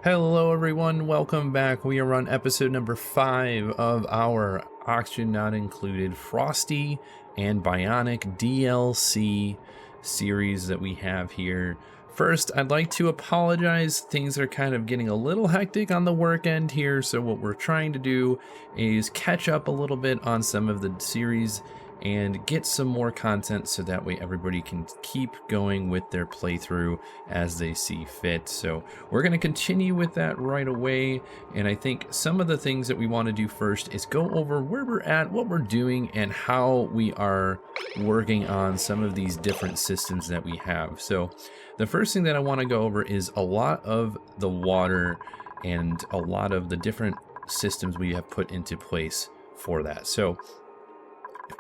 Hello everyone, welcome back. We are on episode number 5 of our Oxygen Not Included Frosty and Bionic DLC series that we have here. First, I'd like to apologize. Things are kind of getting a little hectic on the work end here, so what we're trying to do is catch up a little bit on some of the series and get some more content so that way everybody can keep going with their playthrough as they see fit. So we're going to continue with that right away, and I think some of the things that we want to do first is go over where we're at, what we're doing, and how we are working on some of these different systems that we have. So the first thing that I want to go over is a lot of the water and a lot of the different systems we have put into place for that. So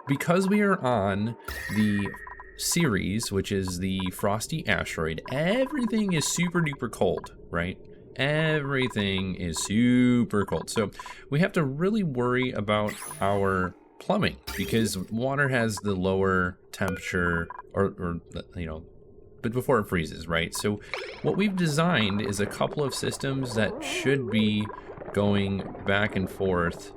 because we are on the series, which is the Frosty Asteroid, everything is super duper cold, right? Everything is super cold. So we have to really worry about our plumbing because water has the lower temperature or but before it freezes, right? So what we've designed is a couple of systems that should be going back and forth.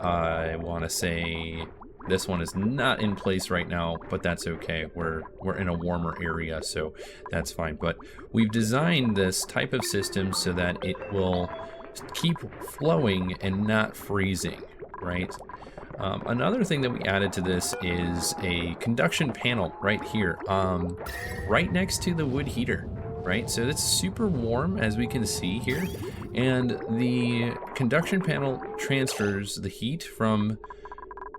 I want to say this one is not in place right now, but that's okay. We're in a warmer area, so that's fine. But we've designed this type of system so that it will keep flowing and not freezing, right? Another thing that we added to this is a conduction panel right here, right next to the wood heater, right? So it's super warm, as we can see here. And the conduction panel transfers the heat from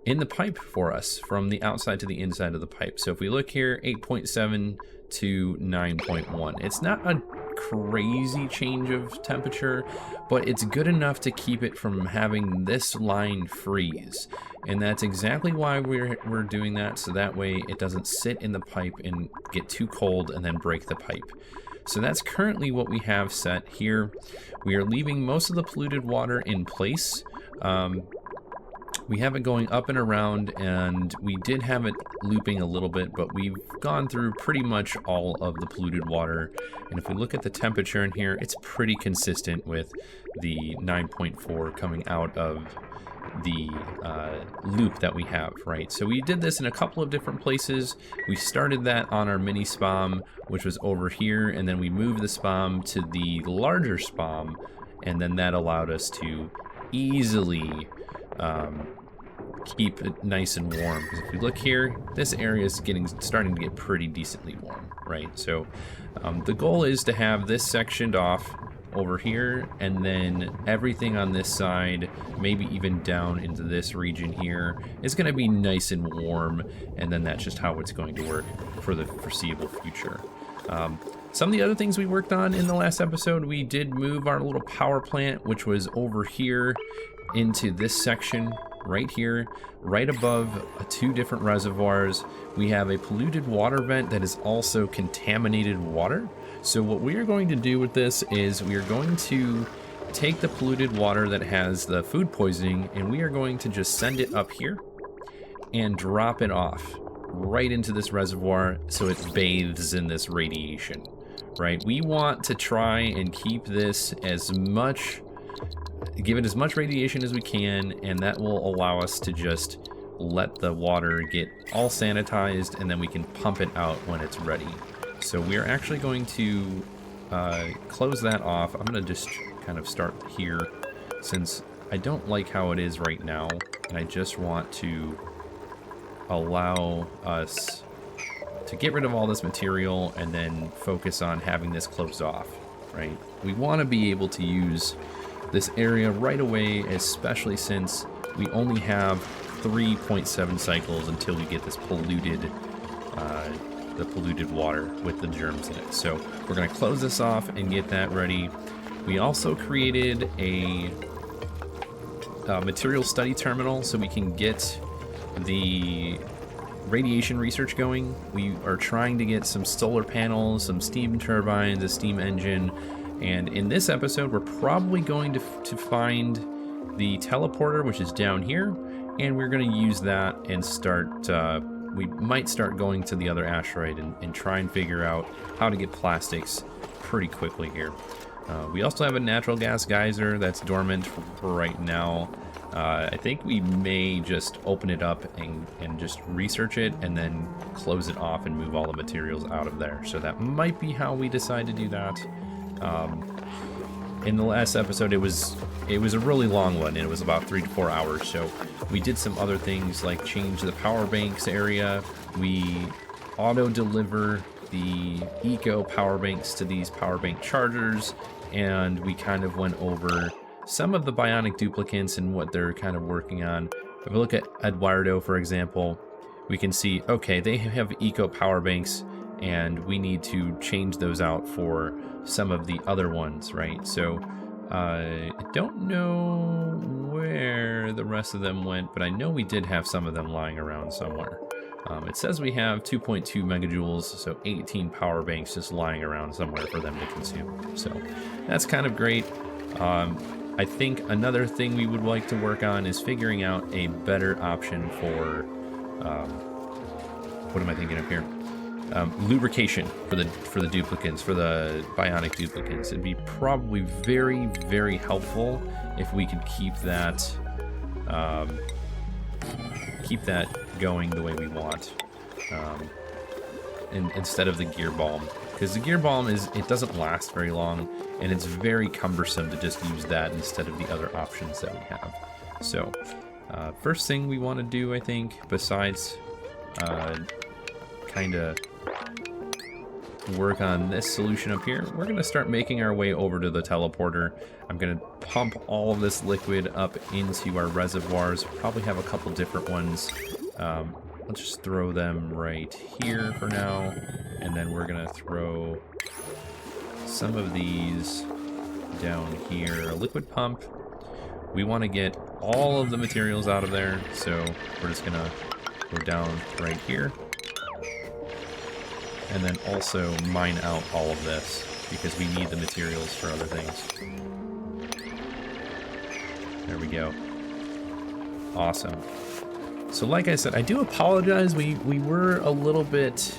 in the pipe for us, from the outside to the inside of the pipe. So if we look here, 8.7 to 9.1. It's not a crazy change of temperature, but it's good enough to keep it from having this line freeze. And that's exactly why we're doing that, so that way it doesn't sit in the pipe and get too cold and then break the pipe. So that's currently what we have set here. We are leaving most of the polluted water in place. We have it going up and around, and we did have it looping a little bit, but we've gone through pretty much all of the polluted water. And if we look at the temperature in here, it's pretty consistent with the 9.4 coming out of the loop that we have, right? So we did this in a couple of different places. We started that on our mini spam, which was over here, and then we moved the spam to the larger spam, and then that allowed us to easily keep it nice and warm. Because if we look here, this area is starting to get pretty decently warm, right? So the goal is to have this sectioned off over here, and then everything on this side, maybe even down into this region here, is going to be nice and warm, and then that's just how it's going to work for the foreseeable future. Some of the other things we worked on in the last episode, we did move our little power plant, which was over here, into this section right here, right above 2 different reservoirs. We have a polluted water vent that is also contaminated water. So what we are going to do with this is we are going to take the polluted water that has the food poisoning, and we are going to just send it up here and drop it off right into this reservoir so it bathes in this radiation, right? We want to try and keep this give it as much radiation as we can, and that will allow us to just let the water get all sanitized, and then we can pump it out when it's ready. So we're actually going to close that off. I'm going to just kind of start here, since I don't like how it is right now, and I just want to allow us to get rid of all this material and then focus on having this closed off, right? We want to be able to use this area right away, especially since we only have 3.7 cycles until we get this polluted water with the germs in it. So we're going to close this off and get that ready. We also created a material study terminal so we can get the radiation research going. We are trying to get some solar panels, some steam turbines, a steam engine, and in this episode we're probably going to find the teleporter, which is down here, and we're going to use that and start we might start going to the other asteroid and try and figure out how to get plastics pretty quickly here. We also have a natural gas geyser that's dormant for right now. I think we may just open it up and just research it and then close it off and move all the materials out of there. So that might be how we decide to do that. In the last episode, it was a really long one, and it was about 3 to 4 hours. So we did some other things like change the power banks area. We auto-deliver the eco power banks to these power bank chargers, and we kind of went over some of the Bionic duplicants and what they're kind of working on. If we look at Eduardo, for example, we can see, okay, they have eco power banks, and we need to change those out for some of the other ones, right? So I don't know where the rest of them went, but I know we did have some of them lying around somewhere. It says we have 2.2 megajoules, so 18 power banks just lying around somewhere for them to consume. So that's kind of great. I think another thing we would like to work on is figuring out a better option for, what am I thinking of here? Lubrication for the duplicants, for the Bionic duplicants. It'd be probably very, very helpful if we could keep that going the way we want, instead of the gear balm, because the gear balm it doesn't last very long, and it's very cumbersome to just use that instead of the other options that we have. So first thing we want to do, I think, besides kind of work on this solution up here, we're going to start making our way over to the teleporter. I'm going to pump all of this liquid up into our reservoirs. Probably have a couple different ones. Let's just throw them right here for now, and then we're going to throw some of these down here. A liquid pump. We want to get all of the materials out of there, so we're just going to go down right here. And then also mine out all of this, because we need the materials for other things. There we go. Awesome. So like I said, I do apologize. We were a little bit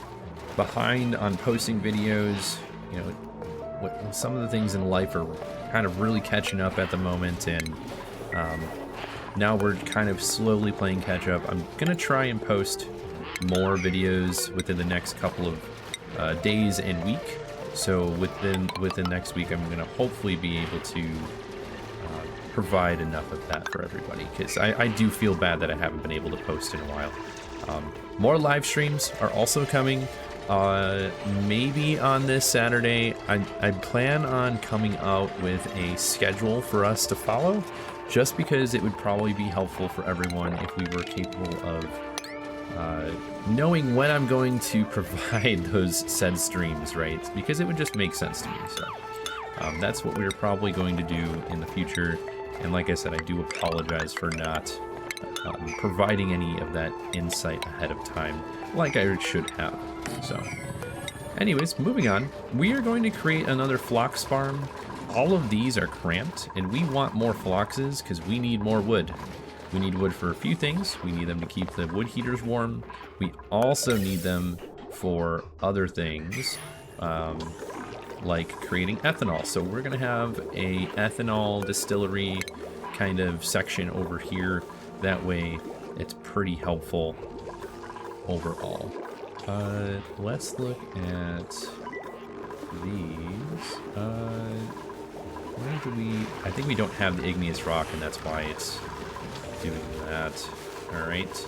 behind on posting videos. You know, some of the things in life are kind of really catching up at the moment, and now we're kind of slowly playing catch up. I'm gonna try and post more videos within the next couple of days and week. So within next week, I'm gonna hopefully be able to provide enough of that for everybody, because I do feel bad that I haven't been able to post in a while. More live streams are also coming. Maybe on this Saturday. I plan on coming out with a schedule for us to follow, just because it would probably be helpful for everyone if we were capable of knowing when I'm going to provide those said streams, right? Because it would just make sense to me. So that's what we're probably going to do in the future. And like I said, I do apologize for not providing any of that insight ahead of time, like I should have. So anyways, moving on, we are going to create another phlox farm. All of these are cramped, and we want more phloxes because we need more wood. We need wood for a few things. We need them to keep the wood heaters warm. We also need them for other things, like creating ethanol. So we're gonna have a ethanol distillery kind of section over here. That way it's pretty helpful overall. Let's look at these. Where do we... I think we don't have the igneous rock, and that's why it's doing that. Alright.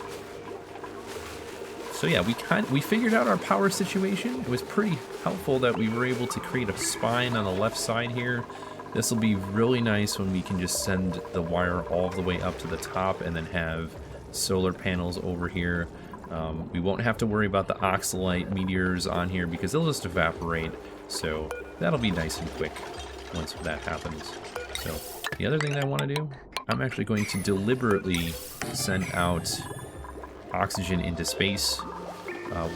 So yeah, we figured out our power situation. It was pretty helpful that we were able to create a spine on the left side here. This will be really nice when we can just send the wire all the way up to the top and then have solar panels over here. We won't have to worry about the oxalite meteors on here because they'll just evaporate. So that'll be nice and quick once that happens. So the other thing that I want to do, I'm actually going to deliberately send out oxygen into space.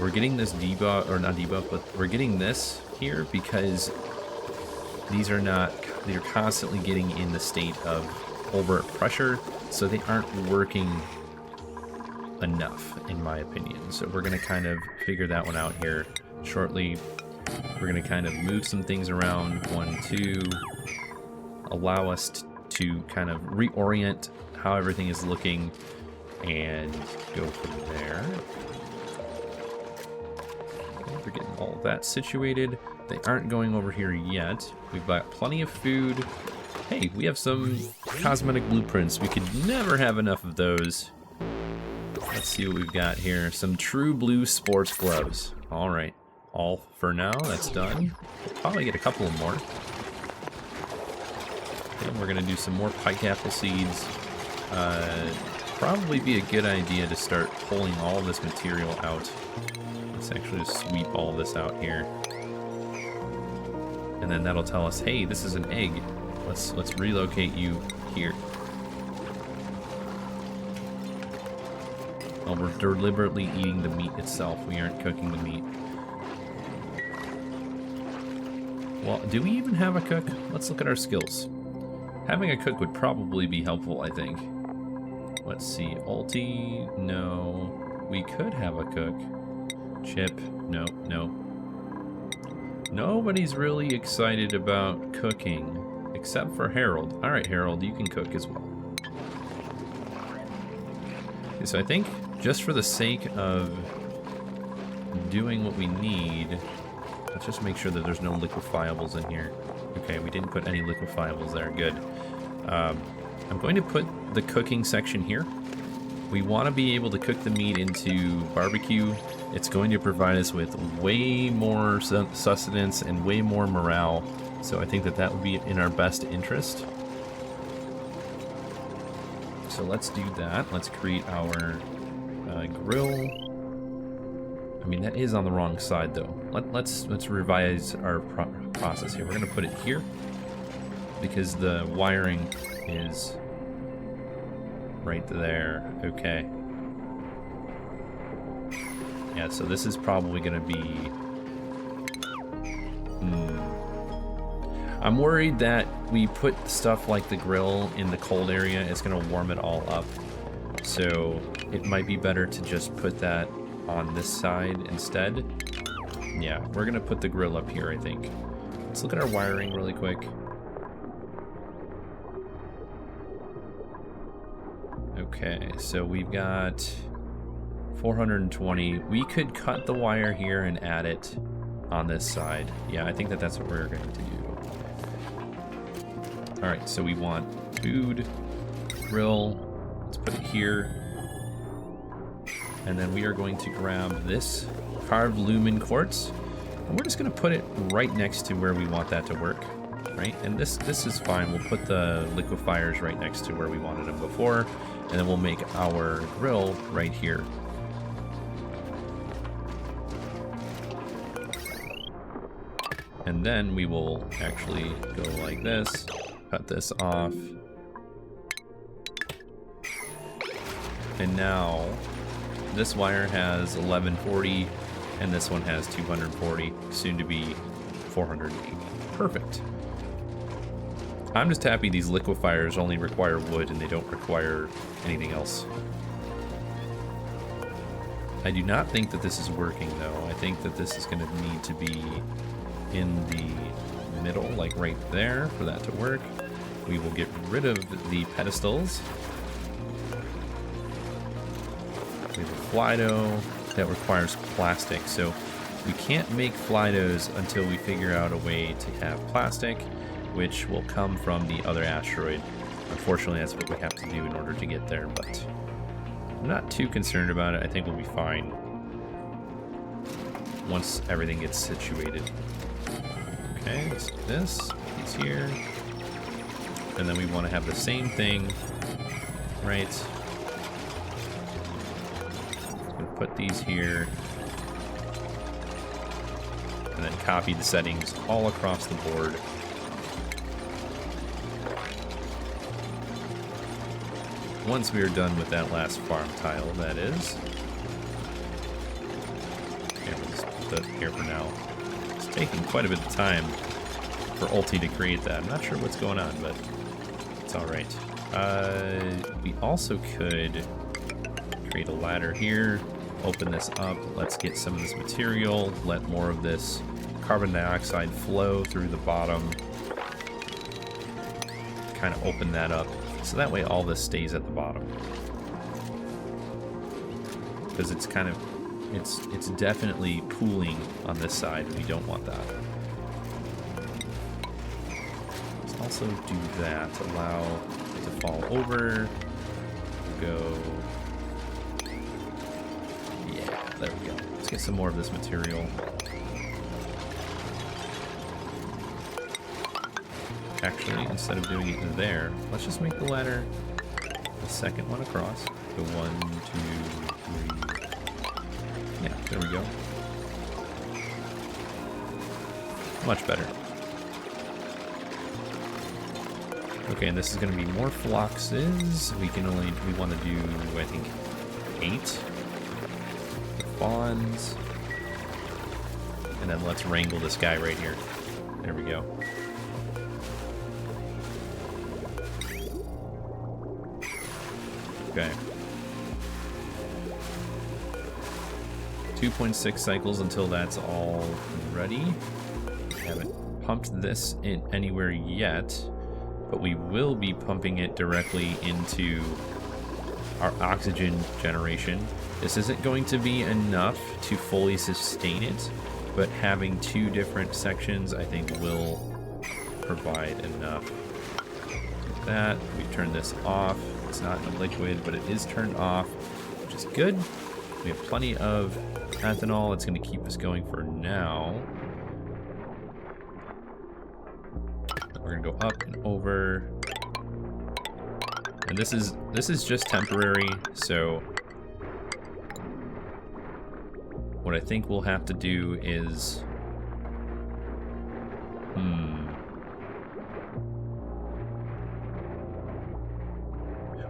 We're getting this debuff, or not debuff, but we're getting this here because these are they're constantly getting in the state of over pressure, so they aren't working enough, in my opinion. So we're going to kind of figure that one out here shortly. We're going to kind of move some things around. 1, 2. Allow us to kind of reorient how everything is looking and go from there. Okay, we're getting all of that situated. They aren't going over here yet. We've got plenty of food. Hey, we have some cosmetic blueprints. We could never have enough of those. Let's see what we've got here. Some true blue sports gloves. All right. All for now. That's done. We'll probably get a couple of more. And we're going to do some more pike apple seeds. Probably be a good idea to start pulling all this material out. Let's actually just sweep all this out here. And then that'll tell us, hey, this is an egg. Let's relocate you here. Well, we're deliberately eating the meat itself. We aren't cooking the meat. Well, do we even have a cook? Let's look at our skills. Having a cook would probably be helpful, I think. Let's see. Ulti, no. We could have a cook. Chip, no, no. Nobody's really excited about cooking, except for Harold. All right, Harold, you can cook as well. Okay, so I think just for the sake of doing what we need, let's just make sure that there's no liquefiables in here. Okay, we didn't put any liquefiables there. Good. I'm going to put the cooking section here. We want to be able to cook the meat into barbecue. It's going to provide us with way more sustenance and way more morale. So I think that that would be in our best interest. So let's do that. Let's create our grill. I mean, that is on the wrong side though. Let's revise our process here. We're going to put it here because the wiring is right there. Okay. Yeah, so this is probably going to be... I'm worried that we put stuff like the grill in the cold area, it's going to warm it all up. So it might be better to just put that on this side instead. Yeah, we're going to put the grill up here, I think. Let's look at our wiring really quick. Okay, so we've got 420. We could cut the wire here and add it on this side. Yeah, I think that that's what we're going to do. All right, so we want food, grill. Let's put it here. And then we are going to grab this carved lumen quartz. And we're just going to put it right next to where we want that to work. Right? And this is fine. We'll put the liquefiers right next to where we wanted them before. And then we'll make our grill right here. And then we will actually go like this, cut this off. And now this wire has 1140 and this one has 240, soon to be 480. Perfect. I'm just happy these liquefiers only require wood and they don't require anything else. I do not think that this is working though. I think that this is going to need to be in the middle, like right there, for that to work. We will get rid of the pedestals. We have a Flydo that requires plastic, so we can't make Flydos until we figure out a way to have plastic, which will come from the other asteroid. Unfortunately, that's what we have to do in order to get there, but I'm not too concerned about it. I think we'll be fine once everything gets situated. Okay, let's do this. Put these here. And then we want to have the same thing, right? We'll put these here. And then copy the settings all across the board. Once we are done with that last farm tile, that is. Okay, we'll just put that here for now. It's taking quite a bit of time for Ulti to create that. I'm not sure what's going on, but it's alright. We also could create a ladder here. open this up. Let's get some of this material. Let more of this carbon dioxide flow through the bottom. Kind of open that up. So that way all this stays at the bottom. Because it's kind of, it's definitely pooling on this side. We don't want that. Let's also do that. Allow it to fall over. Go. Yeah, there we go. Let's get some more of this material. Actually, instead of doing it there, let's just make the ladder the second one across. Go 1, 2, 3. Yeah, there we go. Much better. Okay, and this is going to be more fluxes. We want to do, I think, 8 fawns. And then let's wrangle this guy right here. There we go. Okay. 2.6 cycles until that's all ready. We haven't pumped this in anywhere yet, but we will be pumping it directly into our oxygen generation. This isn't going to be enough to fully sustain it, but having 2 different sections I think will provide enough. Like that, we turn this off. It's not in a liquid, but it is turned off, which is good. We have plenty of ethanol. It's going to keep us going for now. We're going to go up and over. And this is just temporary, so what I think we'll have to do is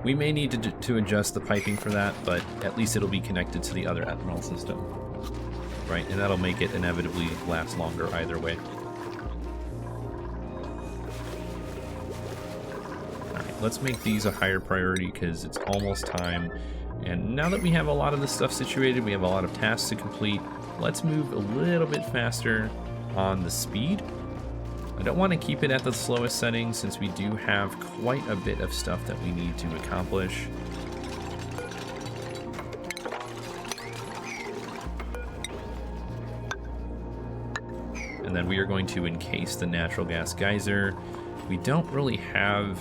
we may need to adjust the piping for that, but at least it'll be connected to the other ethanol system. Right, and that'll make it inevitably last longer either way. Alright, let's make these a higher priority because it's almost time. And now that we have a lot of this stuff situated, we have a lot of tasks to complete, let's move a little bit faster on the speed. I don't want to keep it at the slowest setting since we do have quite a bit of stuff that we need to accomplish. And then we are going to encase the natural gas geyser. We don't really have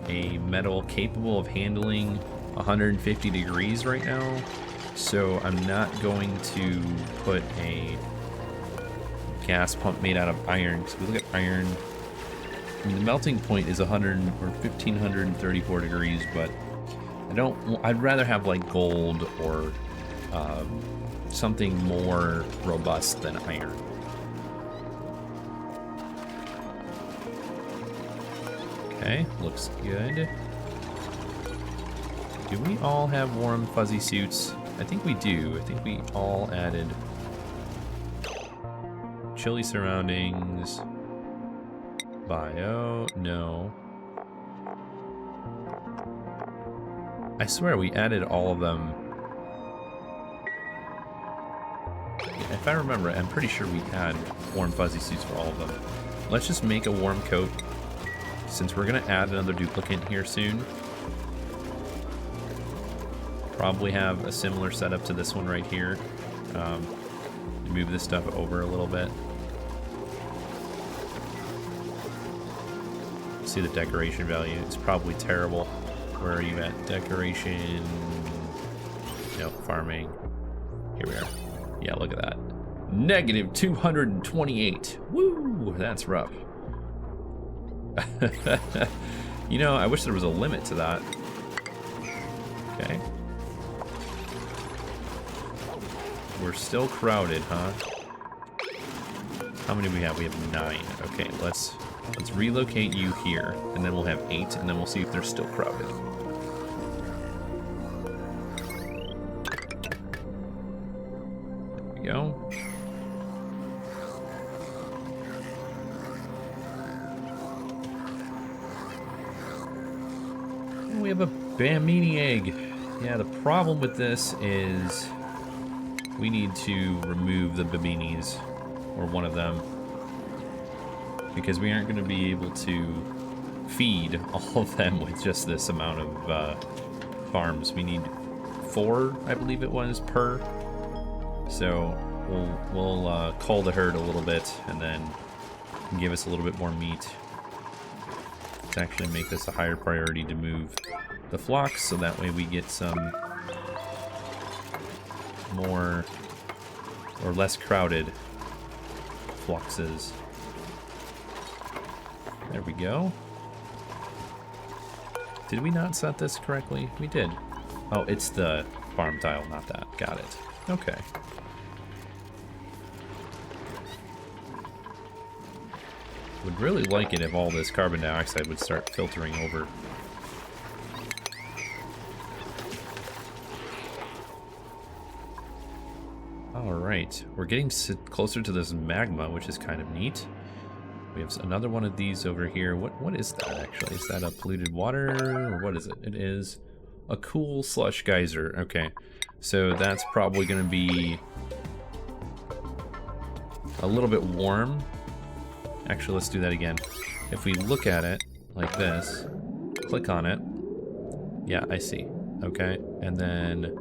a metal capable of handling 150 degrees right now, so I'm not going to put a gas pump made out of iron. So we look at iron. I mean, the melting point is 1534 degrees, but I'd rather have like gold or something more robust than iron. Okay, looks good. Do we all have warm fuzzy suits? I think we do. I think we all added chilly surroundings. Bio, no. I swear we added all of them. If I remember, I'm pretty sure we had warm fuzzy suits for all of them. Let's just make a warm coat, since we're gonna add another duplicate here soon. Probably have a similar setup to this one right here. Move this stuff over a little bit. See the decoration value. It's probably terrible. Where are you at? Decoration. No, farming. Here we are. Yeah, look at that. Negative 228. Woo! That's rough. You know, I wish there was a limit to that. Okay. We're still crowded, huh? How many do we have? We have 9. Okay, let's relocate you here, and then we'll have 8, and then we'll see if they're still crowded. There we go. And we have a Bamini egg. Yeah, the problem with this is we need to remove the babinis, or one of them, because we aren't going to be able to feed all of them with just this amount of farms. We need 4, I believe it was, per. So we'll cull the herd a little bit, and then give us a little bit more meat. Let's actually make this a higher priority to move the flocks, so that way we get some more or less crowded fluxes. There we go. Did we not set this correctly? We did. Oh, it's the farm tile, not that. Got it. Okay. Would really like it if all this carbon dioxide would start filtering over. Alright, we're getting closer to this magma, which is kind of neat. We have another one of these over here. What is that actually? Is that a polluted water, or what is it? It is a cool slush geyser. Okay, so that's probably going to be a little bit warm. Actually, let's do that again. If we look at it like this, click on it. Yeah, I see. Okay, and then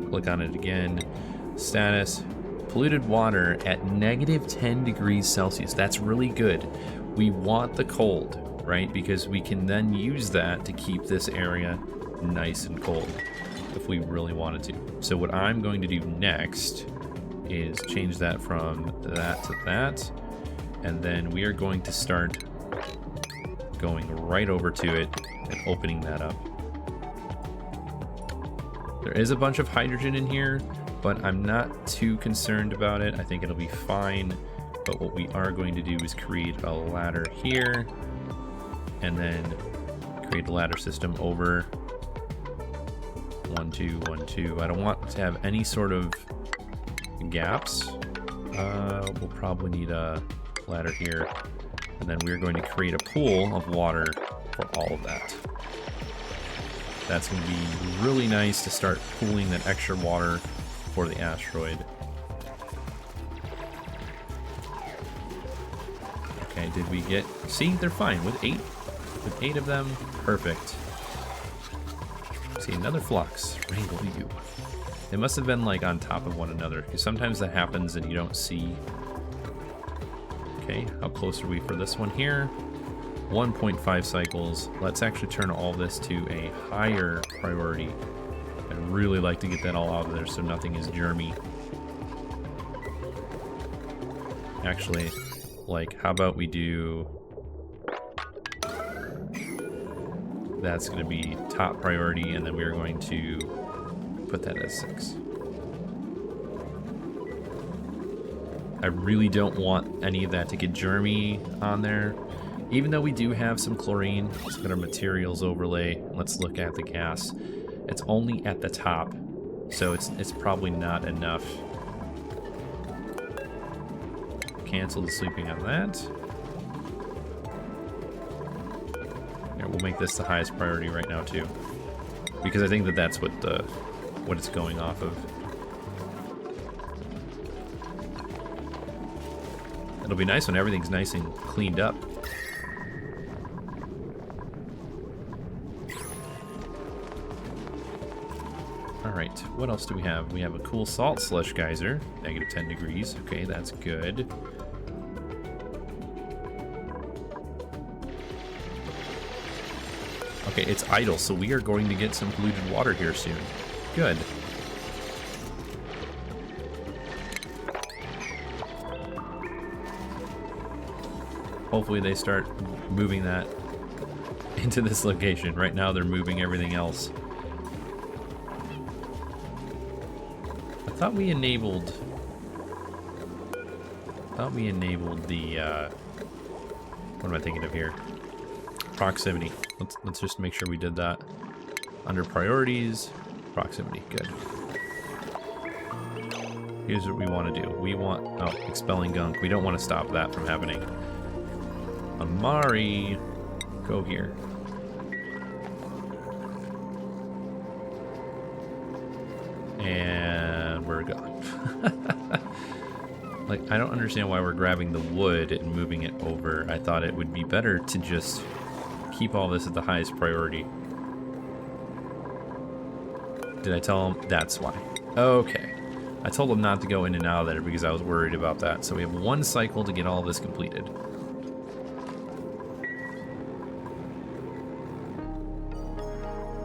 click on it again. Status, polluted water at -10 degrees Celsius. That's really good. We want the cold, right? Because we can then use that to keep this area nice and cold if we really wanted to. So what I'm going to do next is change that from that to that, and then we are going to start going right over to it and opening that up. There is a bunch of hydrogen in here, but I'm not too concerned about it. I think it'll be fine. But what we are going to do is create a ladder here, and then create a ladder system over 1, 2, 1, 2. I don't want to have any sort of gaps. We'll probably need a ladder here, and then we're going to create a pool of water for all of that. That's going to be really nice to start pooling that extra water for the asteroid. Okay, did we get... See, they're fine with 8. With 8 of them, perfect. See, another flux. Wrangle you. They must have been like on top of one another, because sometimes that happens and you don't see. Okay, how close are we for this one here? 1.5 cycles. Let's actually turn all this to a higher priority. I'd really like to get that all out of there so nothing is germy. Actually, like, how about we do... That's going to be top priority, and then we're going to put that as 6. I really don't want any of that to get germy on there. Even though we do have some chlorine, let's get our materials overlay. Let's look at the gas. It's only at the top, so it's probably not enough. Cancel the sleeping on that. Here, we'll make this the highest priority right now too, because I think that that's what it's going off of. It'll be nice when everything's nice and cleaned up. Alright, what else do we have? We have a cool salt slush geyser, -10 degrees. Okay, that's good. Okay, it's idle, so we are going to get some polluted water here soon. Good. Hopefully they start moving that into this location. Right now they're moving everything else. I thought we enabled the what am I thinking of here? Proximity. Let's just make sure we did that. Under priorities, proximity. Good. Here's what we want to do. We want... Oh, expelling gunk. We don't want to stop that from happening. Amari, go here. And we're gone. Like, I don't understand why we're grabbing the wood and moving it over. I thought it would be better to just keep all this at the highest priority. Did I tell him? That's why. Okay. I told him not to go in and out of there because I was worried about that. So we have one cycle to get all this completed.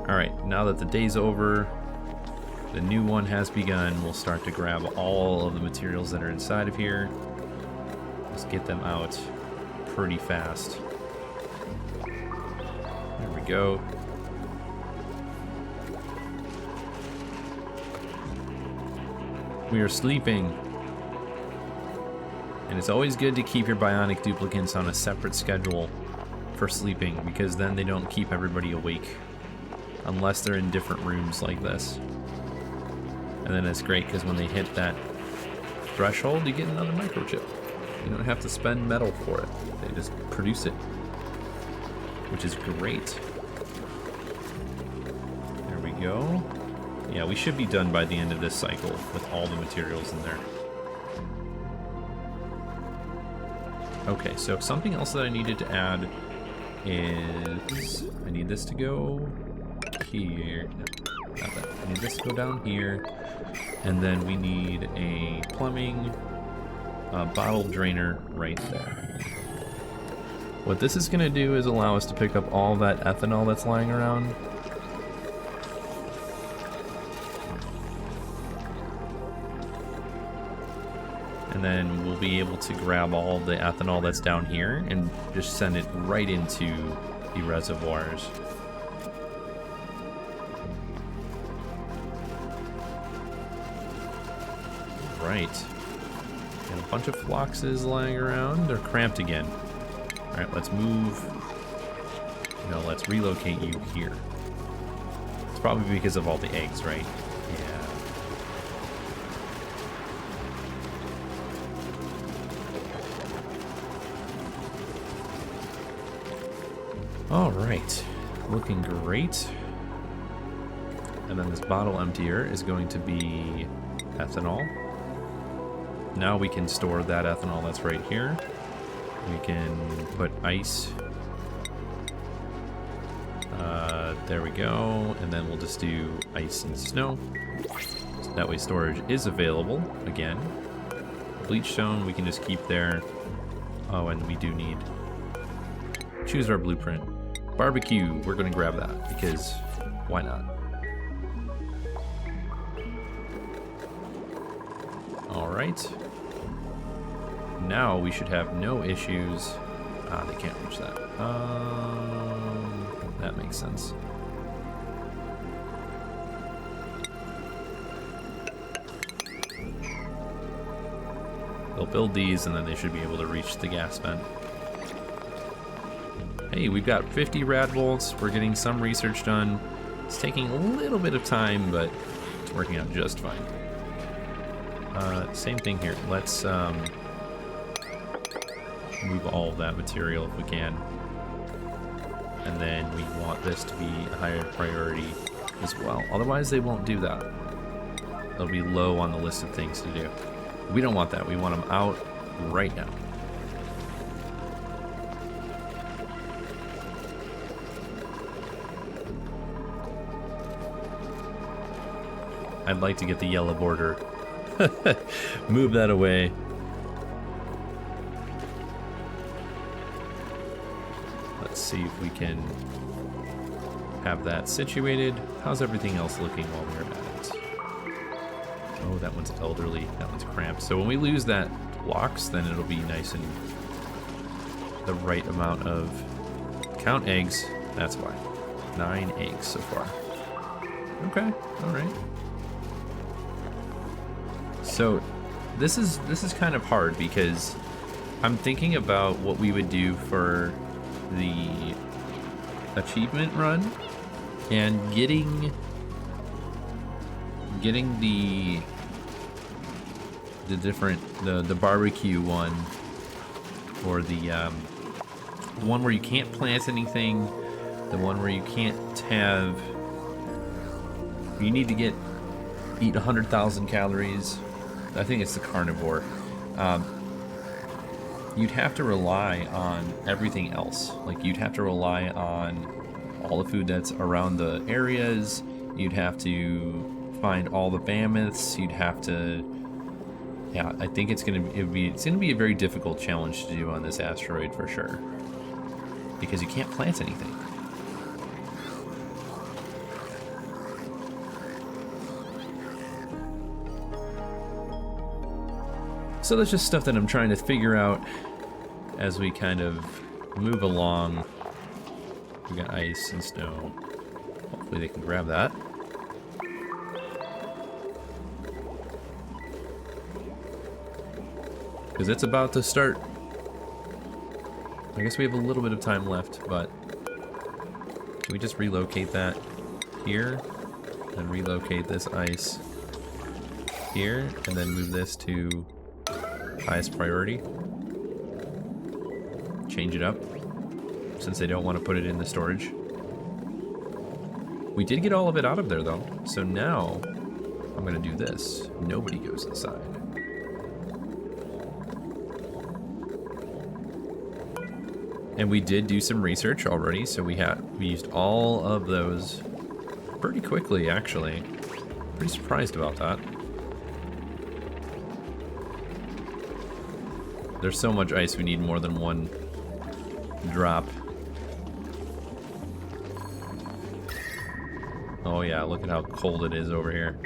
Alright, now that the day's over, the new one has begun. We'll start to grab all of the materials that are inside of here. Let's get them out pretty fast. There we go. We are sleeping. And it's always good to keep your Bionic duplicants on a separate schedule for sleeping, because then they don't keep everybody awake. Unless they're in different rooms like this. And then it's great because when they hit that threshold, you get another microchip. You don't have to spend metal for it. They just produce it, which is great. There we go. Yeah, we should be done by the end of this cycle with all the materials in there. Okay, so something else that I needed to add is I need this to go here. No, not that. I need this to go down here. And then we need a plumbing bottle drainer right there. What this is going to do is allow us to pick up all that ethanol that's lying around. And then we'll be able to grab all the ethanol that's down here and just send it right into the reservoirs. Right. And a bunch of floxes lying around. They're cramped again. Alright, let's move. No, let's relocate you here. It's probably because of all the eggs, right? Yeah. Alright. Looking great. And then this bottle emptier is going to be ethanol. Now we can store that ethanol that's right here. We can put ice. There we go. And then we'll just do ice and snow. So that way storage is available again. Bleach stone we can just keep there. Oh, and we do need... Choose our blueprint. Barbecue, we're going to grab that because why not? Alright. Now we should have no issues. Ah, they can't reach that. That makes sense. They'll build these and then they should be able to reach the gas vent. Hey, we've got 50 rad bolts. We're getting some research done. It's taking a little bit of time, but it's working out just fine. Same thing here. Let's move all of that material if we can. And then we want this to be a higher priority as well. Otherwise, they won't do that. They'll be low on the list of things to do. We don't want that. We want them out right now. I'd like to get the yellow border. Move that away. Let's see if we can have that situated. How's everything else looking while we're at it? Oh, that one's elderly. That one's cramped. So when we lose that blocks, then it'll be nice and the right amount of count eggs. That's why. 9 eggs so far. Okay, all right. So this is kind of hard because I'm thinking about what we would do for the achievement run and getting the different the barbecue one, or the one where you can't plant anything, the one where you can't have, you need to get eat 100,000 calories. I think it's the carnivore. You'd have to rely on everything else. Like, you'd have to rely on all the food that's around the areas. You'd have to find all the mammoths. You'd have to... Yeah, I think it's gonna be a very difficult challenge to do on this asteroid for sure. Because you can't plant anything. So that's just stuff that I'm trying to figure out as we kind of move along. We got ice and snow. Hopefully they can grab that. Because it's about to start. I guess we have a little bit of time left, but can we just relocate that here and relocate this ice here and then move this to highest priority? Change it up since they don't want to put it in the storage. We did get all of it out of there though, so now I'm gonna do this. Nobody goes inside. And we did do some research already, so we used all of those pretty quickly actually. Pretty surprised about that. There's so much ice, we need more than one drop. Oh yeah, look at how cold it is over here.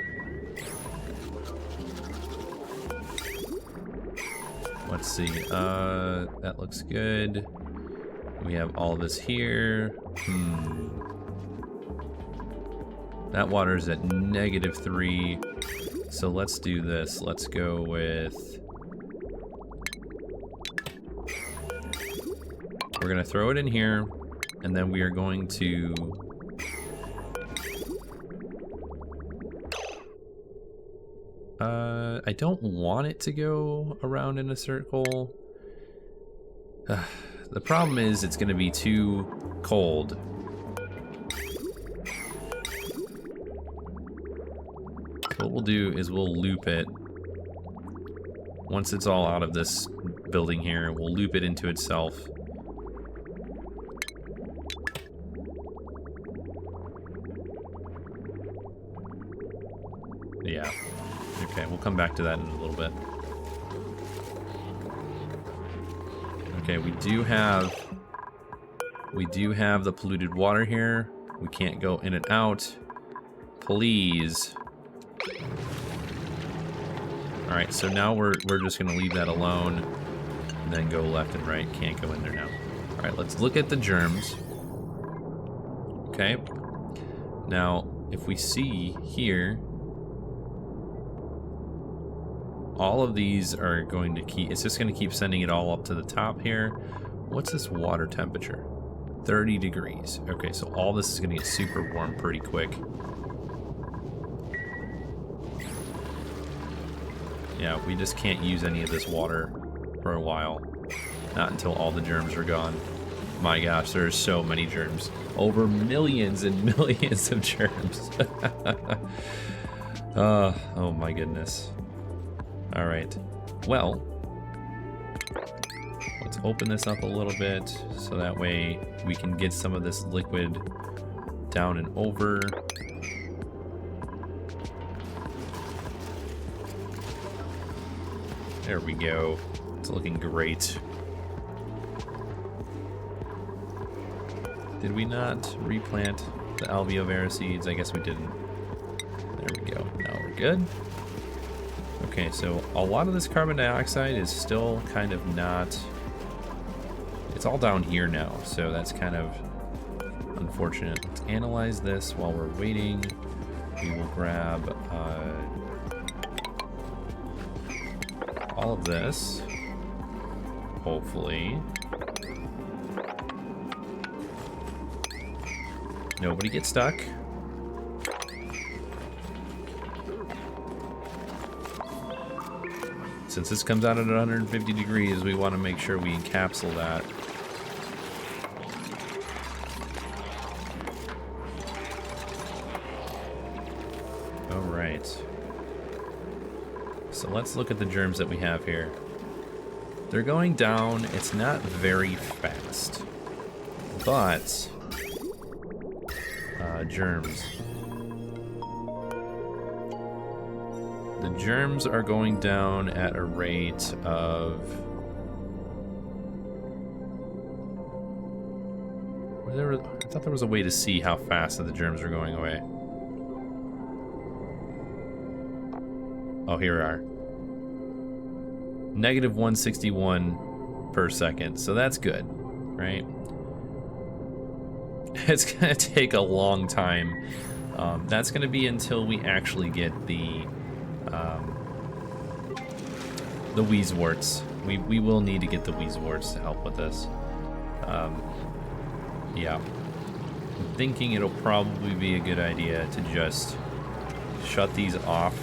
Let's see, that looks good. We have all this here. That water's at -3. So let's do this. Let's go with... We're gonna throw it in here, and then we are going to... I don't want it to go around in a circle. The problem is it's gonna be too cold. What we'll do is we'll loop it. Once it's all out of this building here, we'll loop it into itself. Yeah. Okay, we'll come back to that in a little bit. Okay, we do have the polluted water here. We can't go in and out. Please. All right, so now we're just gonna leave that alone and then go left and right. Can't go in there now. All right, let's look at the germs. Okay. Now, if we see here, all of these are going to keep, it's just going to keep sending it all up to the top here. What's this water temperature? 30 degrees. Okay, so all this is going to get super warm pretty quick. Yeah, we just can't use any of this water for a while. Not until all the germs are gone. My gosh, there's so many germs. Over millions and millions of germs. Oh my goodness. All right, well, let's open this up a little bit so that way we can get some of this liquid down and over. There we go. It's looking great. Did we not replant the alveovera seeds? I guess we didn't. There we go. Now we're good. Okay, so a lot of this carbon dioxide is still kind of not... It's all down here now, so that's kind of unfortunate. Let's analyze this while we're waiting. We will grab all of this, hopefully. Nobody gets stuck. Since this comes out at 150 degrees, we want to make sure we encapsulate that. All right. So let's look at the germs that we have here. They're going down. It's not very fast. But germs. The germs are going down at a rate of... I thought there was a way to see how fast the germs are going away. Oh, here we are. Negative 161 per second. So that's good, right? It's going to take a long time. That's going to be until we actually get the Wheezeworts. We will need to get the Wheezeworts to help with this. Yeah. I'm thinking it'll probably be a good idea to just shut these off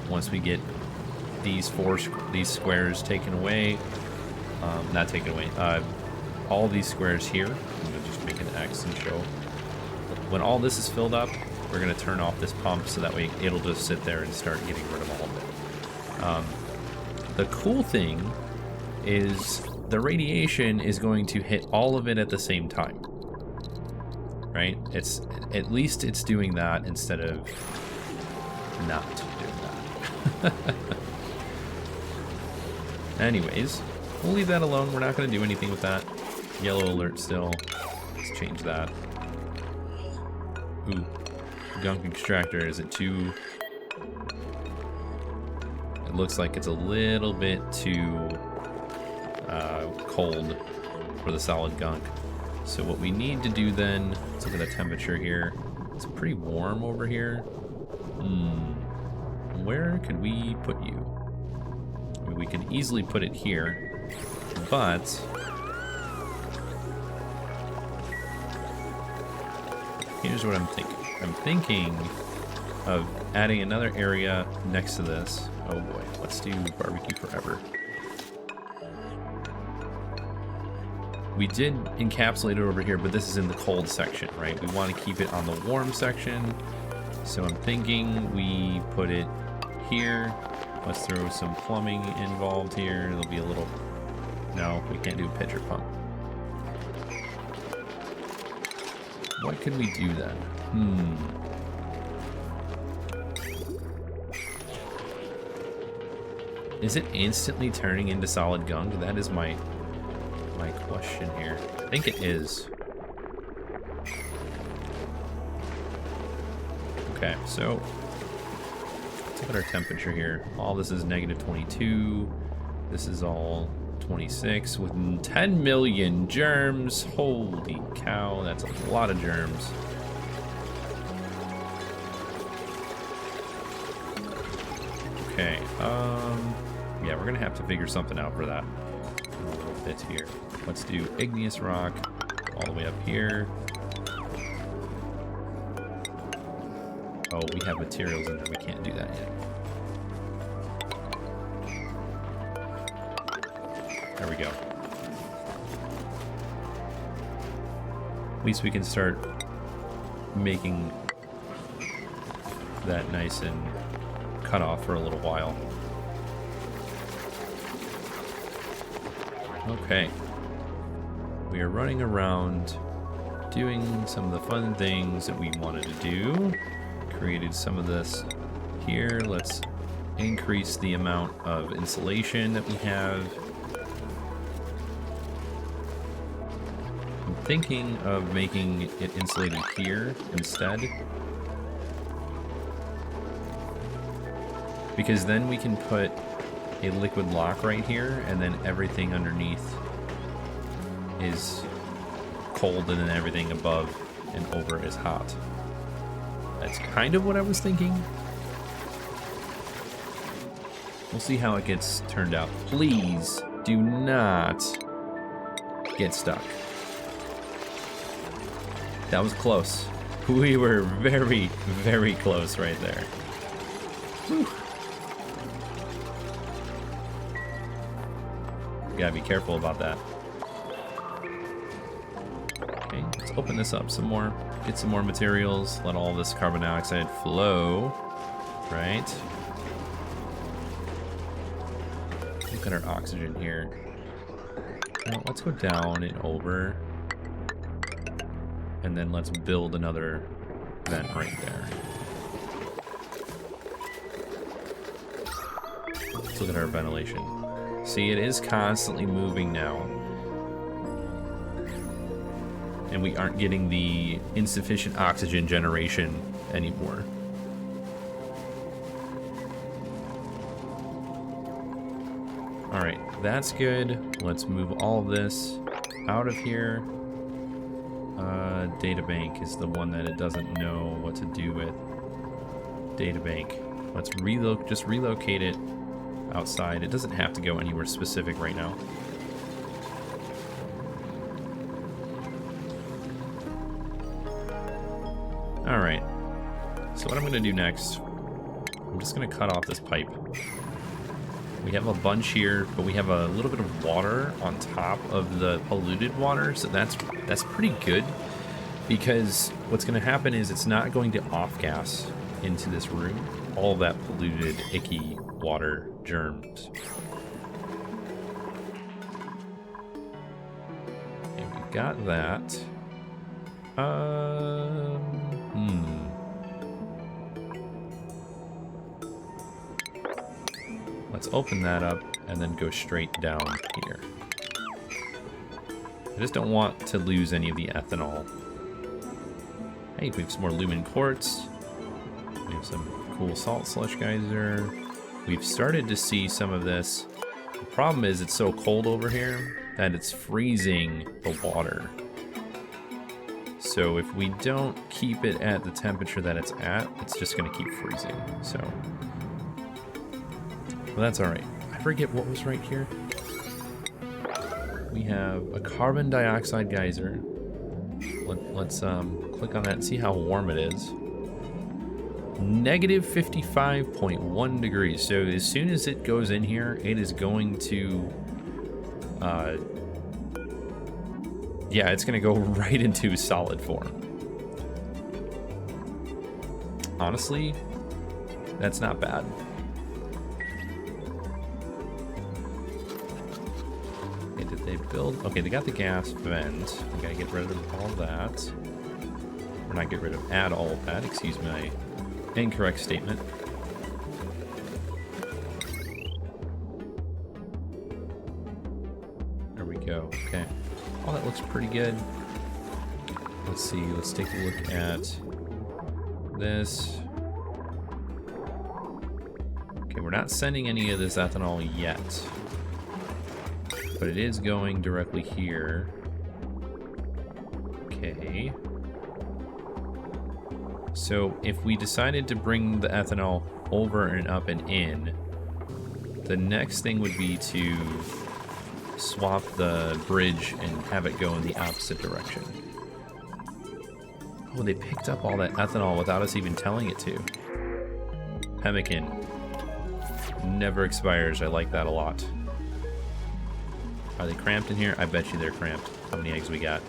once we get these squares taken away. Not taken away. All these squares here. I'm going to just make an X and show. When all this is filled up, we're going to turn off this pump so that way it'll just sit there and start getting rid of all of it. The cool thing is the radiation is going to hit all of it at the same time. Right? At least it's doing that instead of not doing that. Anyways, we'll leave that alone. We're not going to do anything with that. Yellow alert still. Let's change that. Ooh. Gunk extractor. Is it too... It looks like it's a little bit too cold for the solid gunk. So what we need to do then... Let's look at the temperature here. It's pretty warm over here. Where could we put you? I mean, we can easily put it here, but here's what I'm thinking. I'm thinking of adding another area next to this. Oh boy, let's do barbecue forever. We did encapsulate it over here, but this is in the cold section, right? We want to keep it on the warm section. So I'm thinking we put it here. Let's throw some plumbing involved here. It'll be a little... No, we can't do a pitcher pump. What could we do then? Is it instantly turning into solid gunk? That is my question here. I think it is. Okay, so let's look at our temperature here. All this is negative 22. This is all 26 with 10 million germs. Holy cow, that's a lot of germs. Okay, yeah, we're gonna have to figure something out for that. A little bit here. Let's do igneous rock all the way up here. Oh, we have materials in there. We can't do that yet. There we go. At least we can start making that nice and cut off for a little while. Okay. We are running around doing some of the fun things that we wanted to do. Created some of this here. Let's increase the amount of insulation that we have. I'm thinking of making it insulated here instead, because then we can put a liquid lock right here, and then everything underneath is cold, and then everything above and over is hot. That's kind of what I was thinking. We'll see how it gets turned out. Please do not get stuck. That was close. We were very, very close right there. Whew. Gotta be careful about that. Okay, let's open this up some more. Get some more materials. Let all this carbon dioxide flow. Right. look at our oxygen here. Now, let's go down and over. And then let's build another vent right there. Let's look at our ventilation. See, it is constantly moving now. And we aren't getting the insufficient oxygen generation anymore. Alright, that's good. Let's move all of this out of here. Databank is the one that it doesn't know what to do with. Databank. Let's just relocate it outside. It doesn't have to go anywhere specific right now. Alright. So what I'm going to do next, I'm just going to cut off this pipe. We have a bunch here, but we have a little bit of water on top of the polluted water, so that's pretty good, because what's going to happen is it's not going to off-gas into this room all of that polluted, icky water germs. And we got that. Let's open that up and then go straight down here. I just don't want to lose any of the ethanol. Hey, we have some more lumen quartz. We have some cool salt slush geyser. We've started to see some of this. The problem is it's so cold over here that it's freezing the water. So if we don't keep it at the temperature that it's at, it's just going to keep freezing. So, well, that's all right. I forget what was right here. We have a carbon dioxide geyser. Let's click on that and see how warm it is. Negative 55.1 degrees. So as soon as it goes in here, it is going to, yeah, it's going to go right into solid form. Honestly, that's not bad. Okay, did they build? Okay, they got the gas vent. We got to get rid of all that. Or not get rid of, add all of that. Excuse my incorrect statement. There we go. Okay. Oh, that looks pretty good. Let's see. Let's take a look at this. Okay, we're not sending any of this ethanol yet, but it is going directly here. Okay. So if we decided to bring the ethanol over and up and in, the next thing would be to swap the bridge and have it go in the opposite direction. Oh, they picked up all that ethanol without us even telling it to. Pemmican. Never expires. I like that a lot. Are they cramped in here? I bet you they're cramped. How many eggs we got?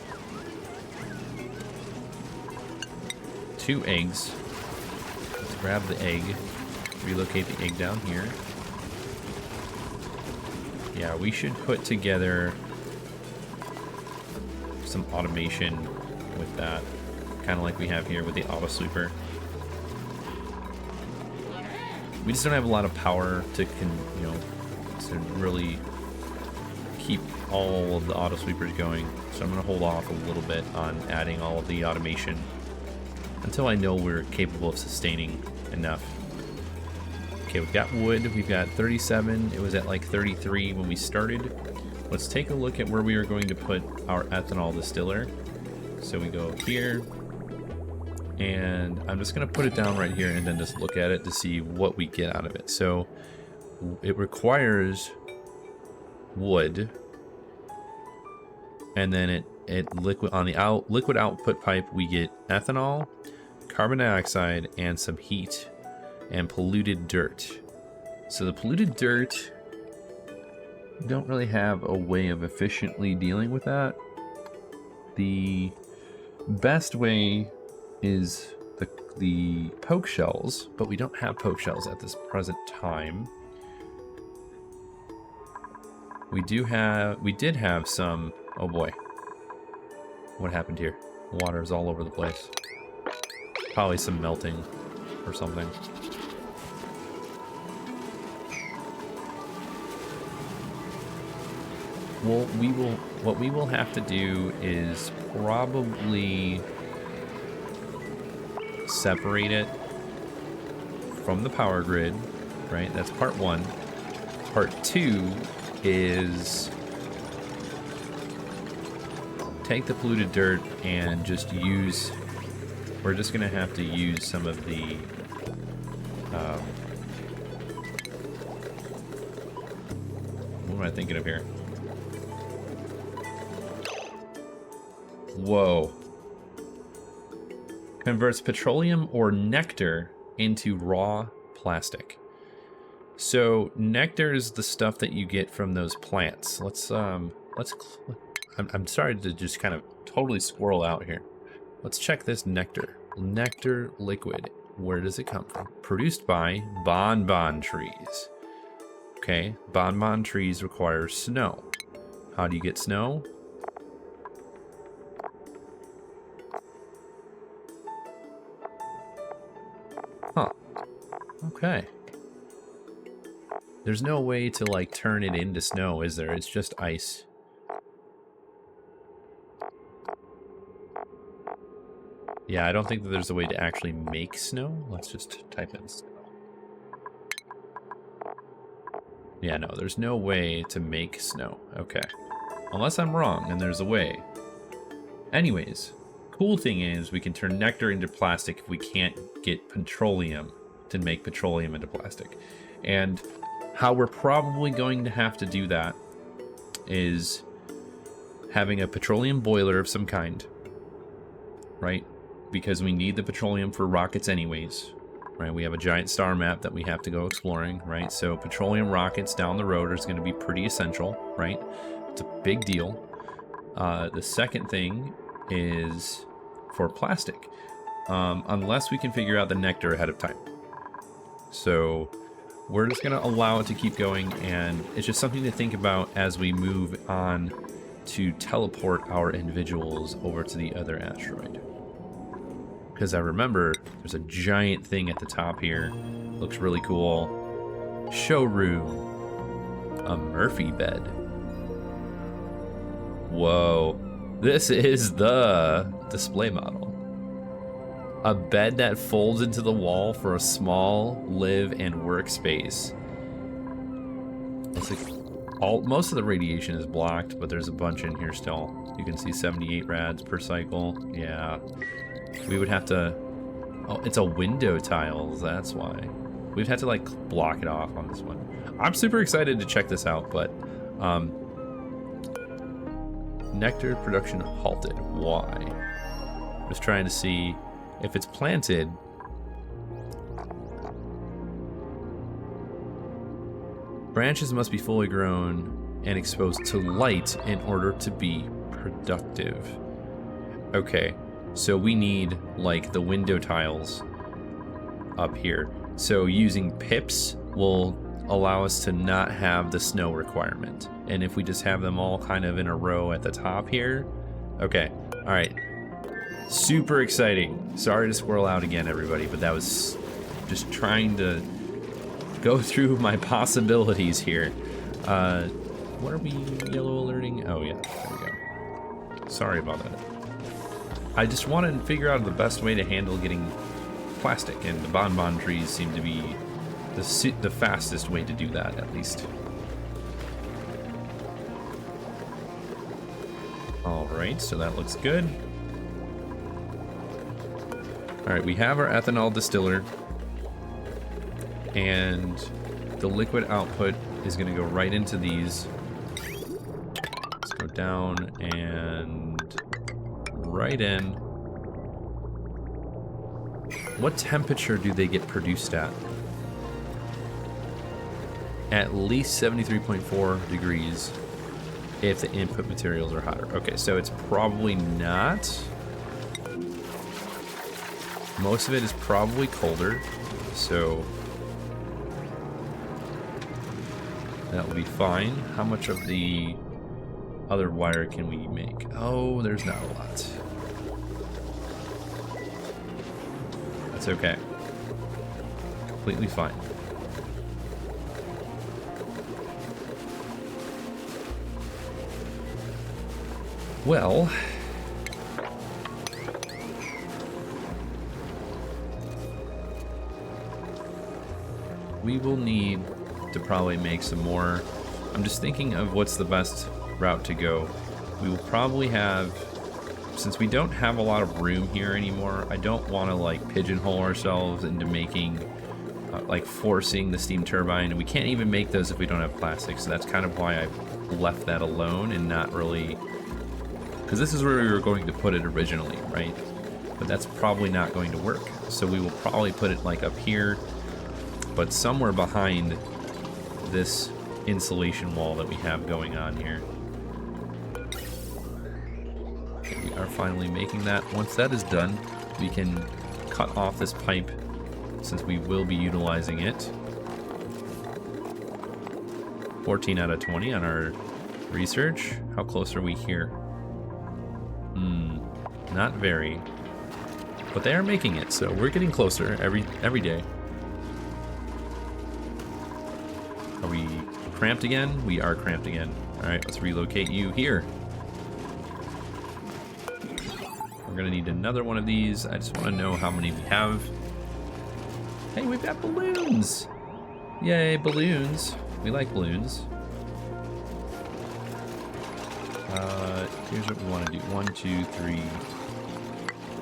2 eggs. Let's grab the egg. Relocate the egg down here. Yeah, we should put together some automation with that. Kind of like we have here with the auto sweeper. We just don't have a lot of power to, to really keep all of the auto sweepers going. So I'm going to hold off a little bit on adding all of the automation until I know we're capable of sustaining enough. Okay, we've got wood. We've got 37. It was at like 33 when we started. Let's take a look at where we are going to put our ethanol distiller. So we go here, and I'm just going to put it down right here and then just look at it to see what we get out of it. So it requires wood, and then it liquid on the liquid output pipe we get ethanol, carbon dioxide, and some heat and polluted dirt. So the polluted dirt, don't really have a way of efficiently dealing with that. The best way is the poke shells, but we don't have poke shells at this present time. We did have some, oh boy. What happened here? Water's all over the place. Probably some melting or something. Well, what we will have to do is probably separate it from the power grid, right? That's part one. Part two is take the polluted dirt and just use, we're just gonna have to use some of the what am I thinking of here? Whoa. Converts petroleum or nectar into raw plastic. So nectar is the stuff that you get from those plants. I'm sorry to just kind of totally squirrel out here. Let's check this nectar. Nectar liquid. Where does it come from? Produced by bonbon trees. Okay, bonbon trees require snow. How do you get snow? Huh. Okay. There's no way to, like, turn it into snow, is there? It's just ice. Yeah, I don't think that there's a way to actually make snow. Let's just type in snow. Yeah, no, there's no way to make snow. Okay. Unless I'm wrong and there's a way. Anyways, cool thing is we can turn nectar into plastic if we can't get petroleum to make petroleum into plastic. And how we're probably going to have to do that is having a petroleum boiler of some kind, right? Because we need the petroleum for rockets anyways, right? We have a giant star map that we have to go exploring, right? So petroleum rockets down the road is going to be pretty essential, right? It's a big deal. The second thing is for plastic, unless we can figure out the nectar ahead of time. So we're just going to allow it to keep going, and it's just something to think about as we move on to teleport our individuals over to the other asteroid. Because I remember there's a giant thing at the top here. Looks really cool. Showroom. A Murphy bed. Whoa. This is the display model. A bed that folds into the wall for a small live and workspace. It's like most of the radiation is blocked, but there's a bunch in here still. You can see 78 rads per cycle. Yeah. We would have to... Oh, it's a window tiles, that's why. We'd have to, like, block it off on this one. I'm super excited to check this out, but... nectar production halted. Why? Just trying to see if it's planted. Branches must be fully grown and exposed to light in order to be productive. Okay. So we need, like, the window tiles up here. So using pips will allow us to not have the snow requirement. And if we just have them all kind of in a row at the top here. Okay, all right. Super exciting. Sorry to squirrel out again, everybody, but that was just trying to go through my possibilities here. What are we yellow alerting? Oh, yeah, there we go. Sorry about that. I just wanted to figure out the best way to handle getting plastic, and the bonbon trees seem to be the fastest way to do that, at least. Alright, so that looks good. Alright, we have our ethanol distiller, and the liquid output is going to go right into these. Let's go down and right in. What temperature do they get produced at? At least 73.4 degrees if the input materials are hotter. Okay, so it's probably not. Most of it is probably colder, so That will be fine. How much of the other wire can we make? Oh, there's not a lot. That's okay. Completely fine. Well, we will need to probably make some more. I'm just thinking of what's the best route to go. We will probably have, since we don't have a lot of room here anymore, I don't want to like pigeonhole ourselves into making like forcing the steam turbine, and we can't even make those if we don't have plastic. So that's kind of why I left that alone and not really, because this is where we were going to put it originally, right? But that's probably not going to work. So we will probably put it like up here, but somewhere behind this insulation wall that we have going on here. Okay, we are finally making that. Once that is done, we can cut off this pipe since we will be utilizing it. 14 out of 20 on our research. How close are we here? Not very. But they are making it, so we're getting closer every day. Are we cramped again? We are cramped again. Alright, let's relocate you here. We're gonna need another one of these. I just want to know how many we have. Hey, we've got balloons! Yay, balloons. We like balloons. Here's what we want to do. 1, 2, 3,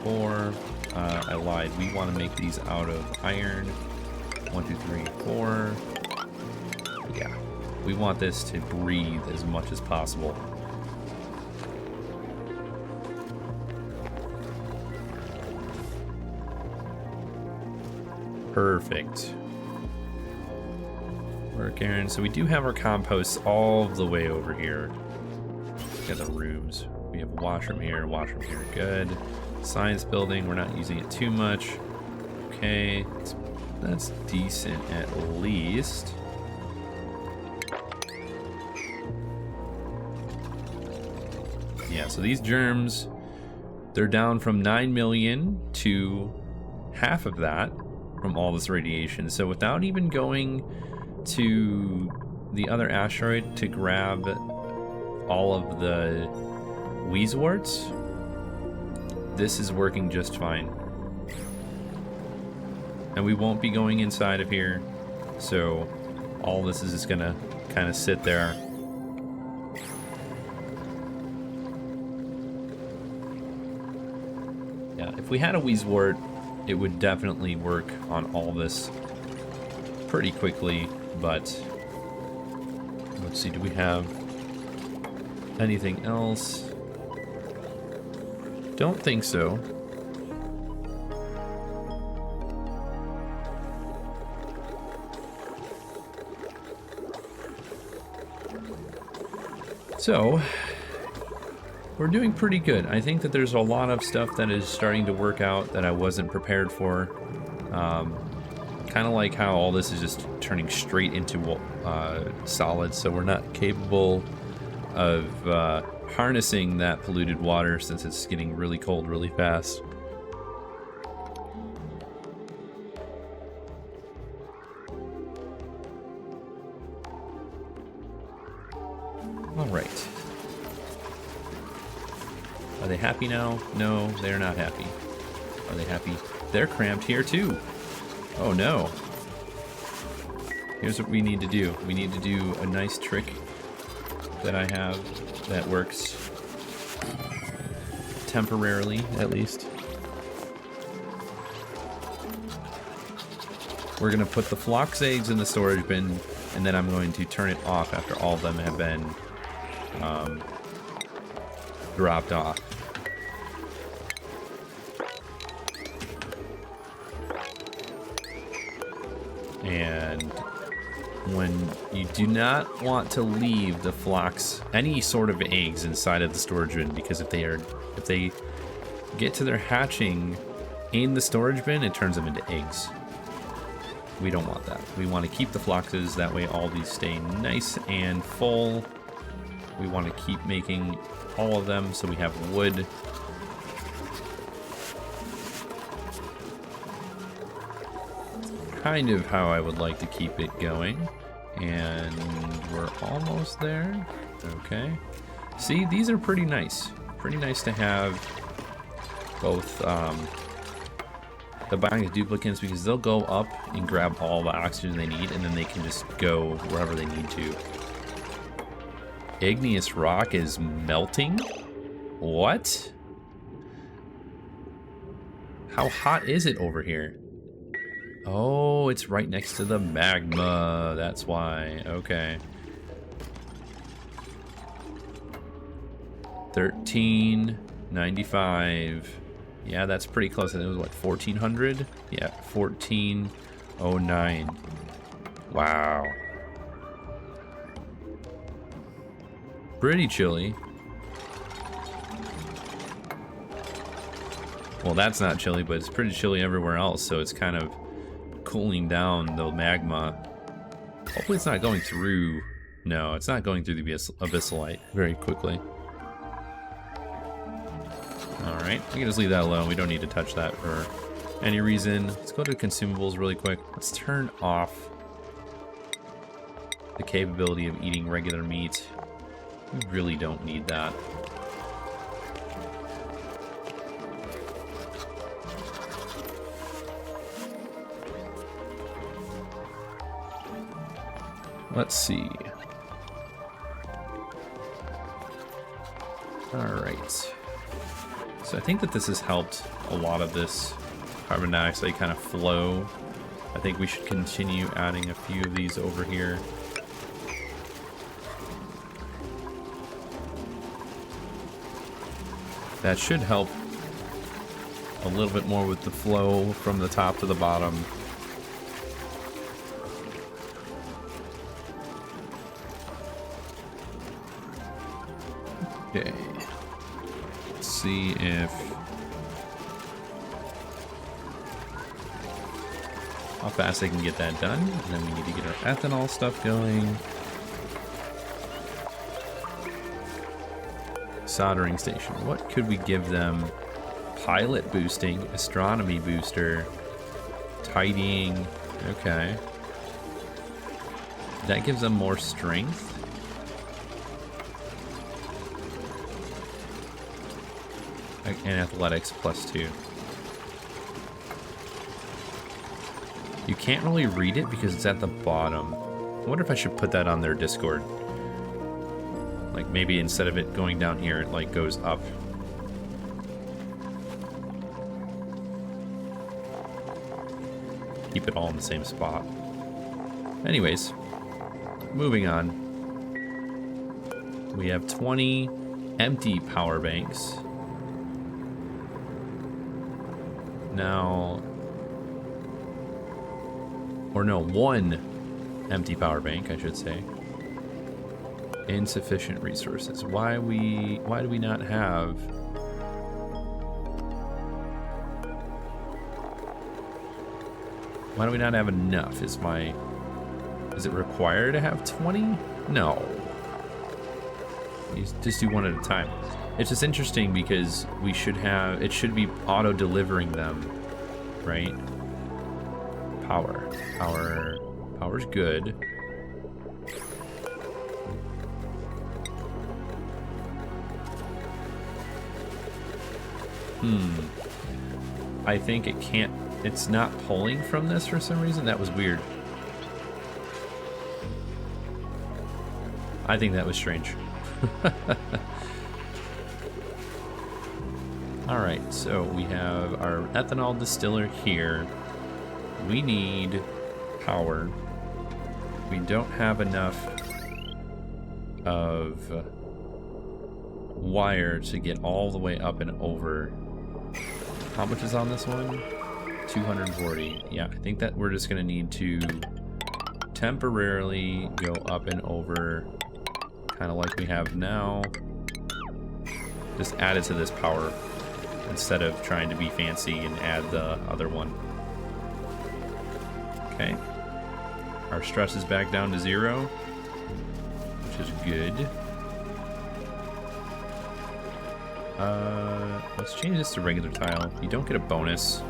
4. I lied. We want to make these out of iron. 1, 2, 3, 4. Yeah. We want this to breathe as much as possible. Perfect. Work, Aaron. So we do have our compost all the way over here. Look at the rooms. We have a washroom here, good. Science building, we're not using it too much. Okay, that's decent at least. Yeah, so these germs, they're down from 9 million to half of that from all this radiation. So without even going to the other asteroid to grab all of the Weezeworts, this is working just fine. And we won't be going inside of here, so all this is just gonna kind of sit there. Yeah, if we had a Weezewort, it would definitely work on all this pretty quickly, but let's see, do we have anything else? Don't think so. So, we're doing pretty good. I think that there's a lot of stuff that is starting to work out that I wasn't prepared for. Kind of like how all this is just turning straight into solid, so we're not capable of harnessing that polluted water since it's getting really cold really fast. All right. Are they happy now? No, they're not happy. Are they happy? They're cramped here too. Oh no. Here's what we need to do. We need to do a nice trick that I have that works temporarily, at least. We're gonna put the Phlox eggs in the storage bin, and then I'm going to turn it off after all of them have been dropped off. And when you do not want to leave the Phlox, any sort of eggs inside of the storage bin, because if they get to their hatching in the storage bin, it turns them into eggs. We don't want that. We want to keep the fluxes, that way all these stay nice and full. We want to keep making all of them so we have wood. Kind of how I would like to keep it going. And we're almost there. Okay. See, these are pretty nice. Pretty nice to have both the Bionic duplicates, because they'll go up and grab all the oxygen they need, and then they can just go wherever they need to. Igneous rock is melting? What? How hot is it over here? Oh, it's right next to the magma. That's why. Okay. 1395. Yeah, that's pretty close. I think it was what, 1400? Yeah, 1409. Wow. Pretty chilly. Well, that's not chilly, but it's pretty chilly everywhere else, so it's kind of cooling down the magma. Hopefully it's not going through. No, it's not going through the abyssalite very quickly. Alright, we can just leave that alone. We don't need to touch that for any reason. Let's go to consumables really quick. Let's turn off the capability of eating regular meat. We really don't need that. Let's see. Alright. So I think that this has helped a lot of this carbon dioxide kind of flow. I think we should continue adding a few of these over here. That should help a little bit more with the flow from the top to the bottom. Okay. Let's see if... how fast I can get that done. And then we need to get our ethanol stuff going. Soldering station. What could we give them? Pilot boosting, astronomy booster, tidying. Okay. That gives them more strength. And athletics +2. You can't really read it because it's at the bottom. I wonder if I should put that on their Discord. Like maybe instead of it going down here, it like goes up. Keep it all in the same spot. Anyways, moving on. We have 20 empty power banks. Now, or no, one empty power bank, I should say. Insufficient resources. Why do we not have... why do we not have enough is my... is it required to have 20? No. You just do one at a time. It's just interesting because we should have... it should be auto-delivering them, right? Power's good. I think it can't... it's not pulling from this for some reason. That was weird. I think that was strange. Alright, so we have our ethanol distiller here. We need power. We don't have enough of wire to get all the way up and over. How much is on this one? 240. Yeah, I think that we're just going to need to temporarily go up and over, kind of like we have now. Just add it to this power instead of trying to be fancy and add the other one. Okay. Our stress is back down to 0, which is good. Let's change this to regular tile. You don't get a bonus.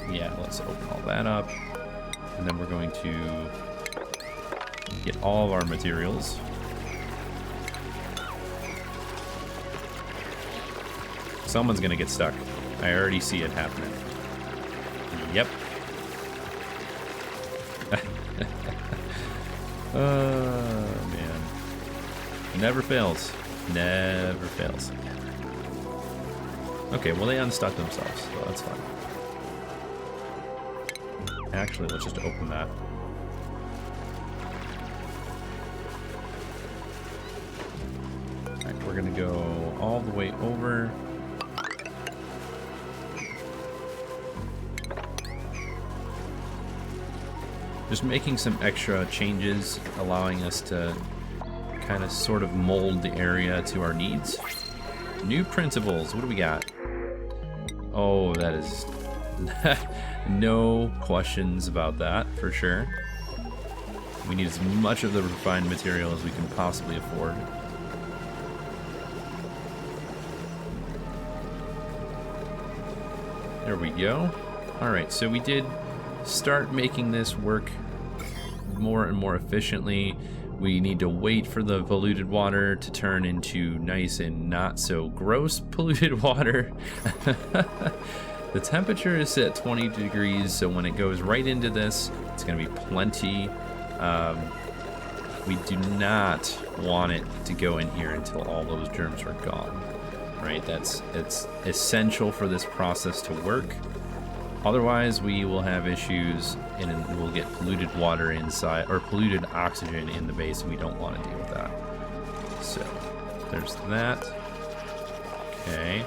Yeah, let's open all that up. And then we're going to get all of our materials. Someone's gonna get stuck. I already see it happening. Yep. Oh, man. Never fails. Never fails. Okay, well, they unstuck themselves, so that's fine. Actually, let's just open that. Alright, we're gonna go all the way over. Just making some extra changes, allowing us to kind of sort of mold the area to our needs. New printables, what do we got? Oh, that is no questions about that, for sure. We need as much of the refined material as we can possibly afford. There we go. Alright, so we did start making this work more and more efficiently. We need to wait for the polluted water to turn into nice and not so gross polluted water. The temperature is at 20 degrees, so when it goes right into this, it's going to be plenty. We do not want it to go in here until all those germs are gone, right? It's essential for this process to work. Otherwise, we will have issues and we'll get polluted water inside, or polluted oxygen in the base, and we don't want to deal with that. So, there's that. Okay.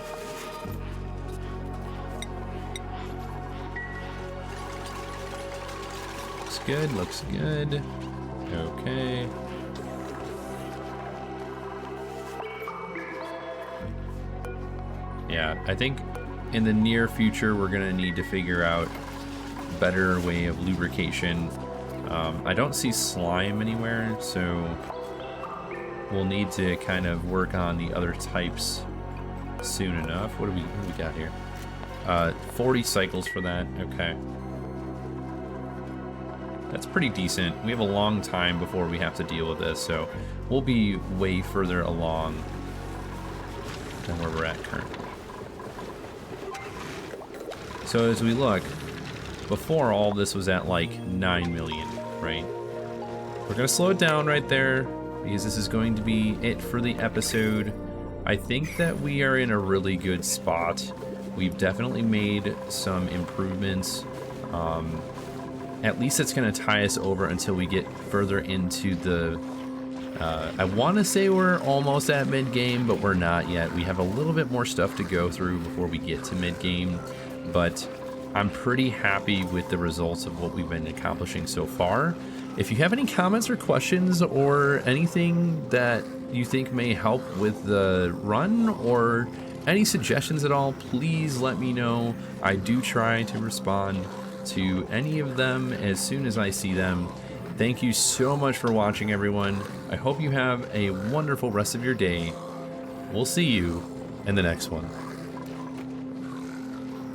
Looks good, looks good. Okay. Yeah, I think in the near future, we're gonna need to figure out a better way of lubrication. I don't see slime anywhere, so we'll need to kind of work on the other types soon enough. What do we got here? 40 cycles for that. Okay. That's pretty decent. We have a long time before we have to deal with this, so we'll be way further along than where we're at currently. So as we look, before all this was at like 9 million, right? We're gonna slow it down right there because this is going to be it for the episode. I think that we are in a really good spot. We've definitely made some improvements. At least it's gonna tie us over until we get further into the, I wanna say we're almost at mid-game, but we're not yet. We have a little bit more stuff to go through before we get to mid-game. But I'm pretty happy with the results of what we've been accomplishing so far. If you have any comments or questions or anything that you think may help with the run or any suggestions at all, please let me know. I do try to respond to any of them as soon as I see them. Thank you so much for watching, everyone. I hope you have a wonderful rest of your day. We'll see you in the next one.